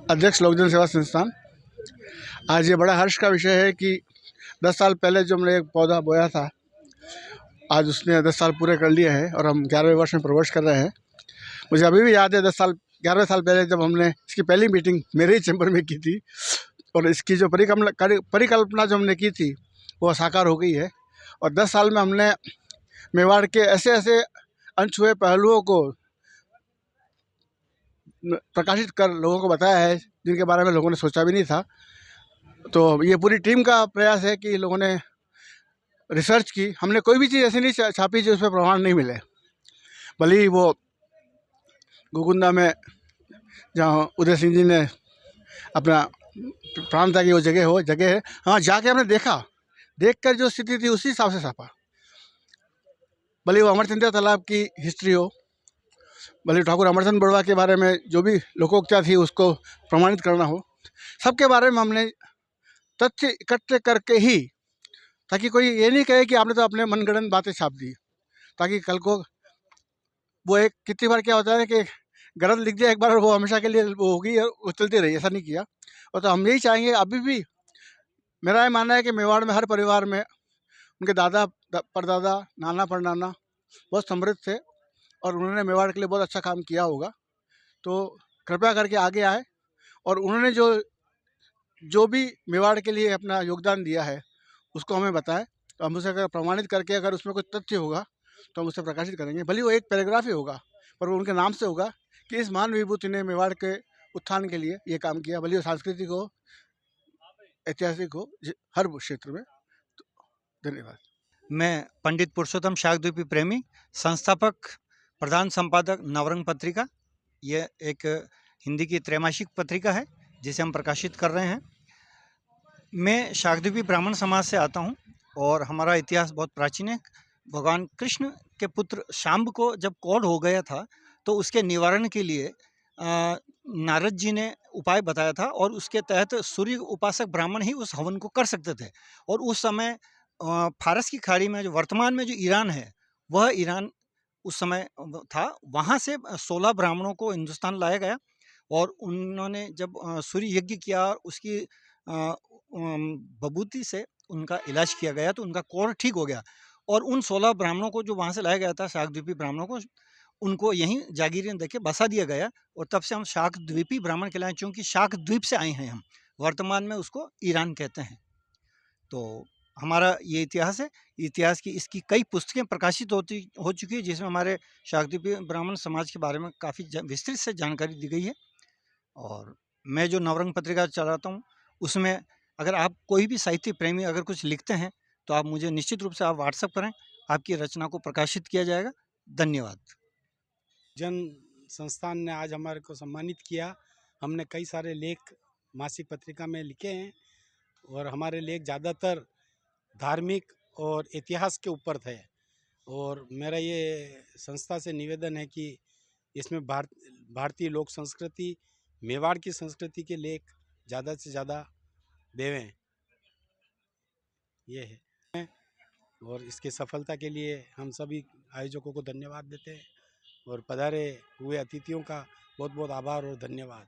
अध्यक्ष लोक जन सेवा संस्थान। आज ये बड़ा हर्ष का विषय है कि 10 साल पहले जो हमने एक पौधा बोया था, आज उसने 10 साल पूरे कर लिए हैं और हम 11वें वर्ष में प्रवेश कर रहे हैं। मुझे अभी भी याद है 11वें साल पहले जब हमने इसकी पहली मीटिंग मेरे ही चैम्बर में की थी और इसकी जो परिकल्पना जो हमने की थी वो साकार हो गई है। और 10 साल में हमने मेवाड़ के ऐसे ऐसे अनछुए पहलुओं को प्रकाशित कर लोगों को बताया है जिनके बारे में लोगों ने सोचा भी नहीं था। तो ये पूरी टीम का प्रयास है कि लोगों ने रिसर्च की। हमने कोई भी चीज़ ऐसी नहीं छापी जो उसमें प्रमाण नहीं मिले। भले ही वो गोकुंदा में जहाँ उदय सिंह जी ने अपना प्राण था कि वो जगह है, हाँ जाके हमने देखकर जो स्थिति थी उसी हिसाब से छापा। भले वो अमरचंद्र तालाब की हिस्ट्री हो, भले ठाकुर अमरचंद बड़वा के बारे में जो भी लोकोक्तियाँ थी उसको प्रमाणित करना हो, सबके बारे में हमने तथ्य इकट्ठे करके ही, ताकि कोई ये नहीं कहे कि आपने तो अपने मनगढ़ंत बातें छाप दी, ताकि कल को वो एक कितनी बार क्या होता है कि गलत लिख दिया एक बार और वो हमेशा के लिए वो होगी और वो चलती रही, ऐसा नहीं किया। और तो हम यही चाहेंगे, अभी भी मेरा ये मानना है कि मेवाड़ में हर परिवार में उनके दादा परदादा नाना परनाना बहुत समृद्ध थे और उन्होंने मेवाड़ के लिए बहुत अच्छा काम किया होगा। तो कृपया करके आगे आए और उन्होंने जो भी मेवाड़ के लिए अपना योगदान दिया है उसको हमें बताएं। तो हम उसे अगर प्रमाणित करके अगर उसमें कोई तथ्य होगा तो हम उसे प्रकाशित करेंगे। भले वो एक पैराग्राफ ही होगा पर वो उनके नाम से होगा कि इस महान विभूति ने मेवाड़ के उत्थान के लिए ये काम किया, भले वो सांस्कृतिक हो, ऐतिहासिक हो, हर क्षेत्र में। तो धन्यवाद। मैं पंडित पुरुषोत्तम शाकद्वीपी प्रेमी, संस्थापक प्रधान संपादक नवरंग पत्रिका। ये एक हिंदी की त्रैमासिक पत्रिका है जिसे हम प्रकाशित कर रहे हैं। मैं शाकद्वीपी ब्राह्मण समाज से आता हूँ और हमारा इतिहास बहुत प्राचीन है। भगवान कृष्ण के पुत्र शाम्ब को जब कोढ़ हो गया था तो उसके निवारण के लिए नारद जी ने उपाय बताया था और उसके तहत सूर्य उपासक ब्राह्मण ही उस हवन को कर सकते थे। और उस समय फारस की खाड़ी में जो वर्तमान में जो ईरान है, वह ईरान उस समय था। वहाँ से 16 ब्राह्मणों को हिंदुस्तान लाया गया और उन्होंने जब सूर्य यज्ञ किया और उसकी बभूति से उनका इलाज किया गया तो उनका कोढ़ ठीक हो गया। और उन 16 ब्राह्मणों को जो वहाँ से लाया गया था, शाकद्वीपी ब्राह्मणों को, उनको यहीं जागीरें देके बसा दिया गया और तब से हम शाकद्वीपी ब्राह्मण कहलाए, क्योंकि शाकद्वीप से आए हैं हम। वर्तमान में उसको ईरान कहते हैं। तो हमारा ये इतिहास है। इतिहास की इसकी कई पुस्तकें प्रकाशित हो चुकी है जिसमें हमारे शाकद्वीपी ब्राह्मण समाज के बारे में काफ़ी विस्तृत से जानकारी दी गई है। और मैं जो नवरंग पत्रिका चलाता हूँ उसमें अगर आप कोई भी साहित्य प्रेमी अगर कुछ लिखते हैं तो आप मुझे निश्चित रूप से आप व्हाट्सएप करें, आपकी रचना को प्रकाशित किया जाएगा। धन्यवाद। जन संस्थान ने आज हमारे को सम्मानित किया। हमने कई सारे लेख मासिक पत्रिका में लिखे हैं और हमारे लेख ज़्यादातर धार्मिक और इतिहास के ऊपर थे। और मेरा ये संस्था से निवेदन है कि इसमें भारतीय लोक संस्कृति, मेवाड़ की संस्कृति के लेख ज़्यादा से ज़्यादा देवें, ये है। और इसके सफलता के लिए हम सभी आयोजकों को धन्यवाद देते हैं और पधारे हुए अतिथियों का बहुत बहुत आभार और धन्यवाद।